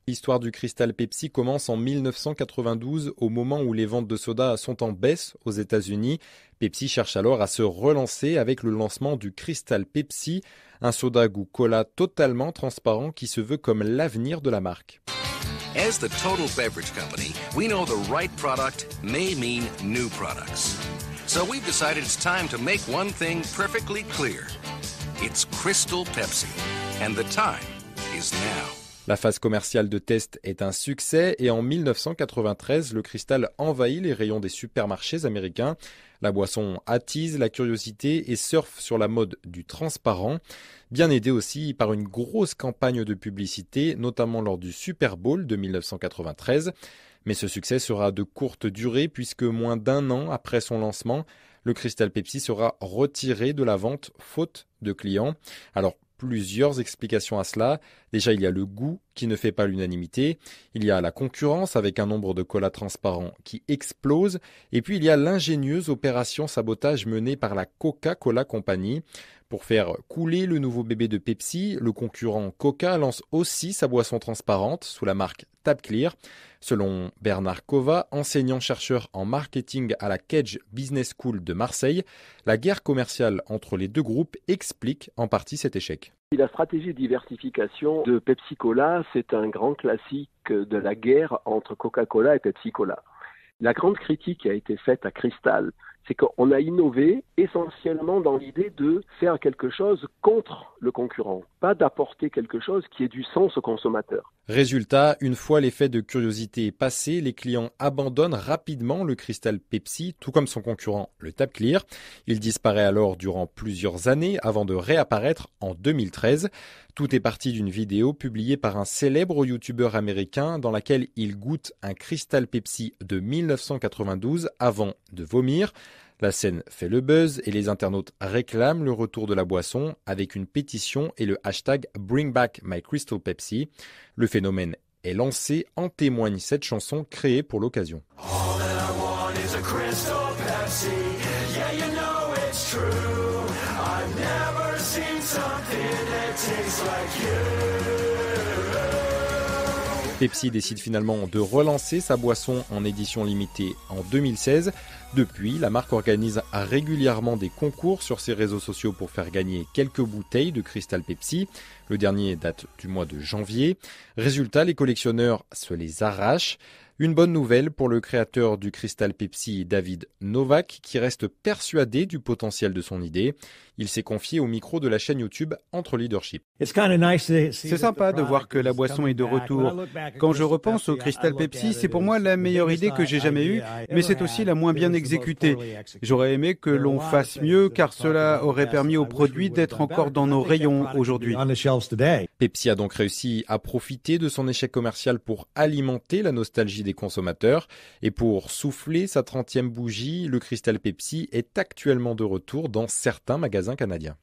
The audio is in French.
L'histoire du Crystal Pepsi commence en 1992, au moment où les ventes de soda sont en baisse aux États-Unis. Pepsi cherche alors à se relancer avec le lancement du Crystal Pepsi, un soda goût cola totalement transparent qui se veut comme l'avenir de la marque. As the total beverage company, we know the right product may mean new products. So we've decided it's time to make one thing perfectly clear. It's Crystal Pepsi, and the time is now. La phase commerciale de test est un succès et en 1993, le cristal envahit les rayons des supermarchés américains. La boisson attise la curiosité et surfe sur la mode du transparent, bien aidé aussi par une grosse campagne de publicité, notamment lors du Super Bowl de 1993. Mais ce succès sera de courte durée puisque moins d'un an après son lancement, le Crystal Pepsi sera retiré de la vente faute de clients. Alors, plusieurs explications à cela. Déjà, il y a le goût qui ne fait pas l'unanimité. Il y a la concurrence avec un nombre de colas transparents qui explose. Et puis, il y a l'ingénieuse opération sabotage menée par la Coca-Cola Company. Pour faire couler le nouveau bébé de Pepsi, le concurrent Coca lance aussi sa boisson transparente sous la marque Tab Clear. Selon Bernard Cova, enseignant-chercheur en marketing à la Cage Business School de Marseille, la guerre commerciale entre les deux groupes explique en partie cet échec. La stratégie de diversification de Pepsi-Cola, c'est un grand classique de la guerre entre Coca-Cola et Pepsi-Cola. La grande critique qui a été faite à Crystal, c'est qu'on a innové essentiellement dans l'idée de faire quelque chose contre le concurrent, pas d'apporter quelque chose qui ait du sens au consommateur. Résultat, une fois l'effet de curiosité passé, les clients abandonnent rapidement le Crystal Pepsi, tout comme son concurrent, le Tab Clear. Il disparaît alors durant plusieurs années avant de réapparaître en 2013. Tout est parti d'une vidéo publiée par un célèbre youtubeur américain dans laquelle il goûte un Crystal Pepsi de 1992 avant de vomir. La scène fait le buzz et les internautes réclament le retour de la boisson avec une pétition et le hashtag Bring Back My Crystal Pepsi. Le phénomène est lancé, en témoigne cette chanson créée pour l'occasion. Pepsi décide finalement de relancer sa boisson en édition limitée en 2016. Depuis, la marque organise régulièrement des concours sur ses réseaux sociaux pour faire gagner quelques bouteilles de Crystal Pepsi. Le dernier date du mois de janvier. Résultat, les collectionneurs se les arrachent. Une bonne nouvelle pour le créateur du Crystal Pepsi, David Novak, qui reste persuadé du potentiel de son idée. Il s'est confié au micro de la chaîne YouTube Entre Leadership. C'est sympa de voir que la boisson est de retour. Quand je repense au Crystal Pepsi, c'est pour moi la meilleure idée que j'ai jamais eue, mais c'est aussi la moins bien exécutée. J'aurais aimé que l'on fasse mieux car cela aurait permis au produit d'être encore dans nos rayons aujourd'hui. Pepsi a donc réussi à profiter de son échec commercial pour alimenter la nostalgie des consommateurs. Et pour souffler sa 30e bougie, le Crystal Pepsi est actuellement de retour dans certains magasins canadiens.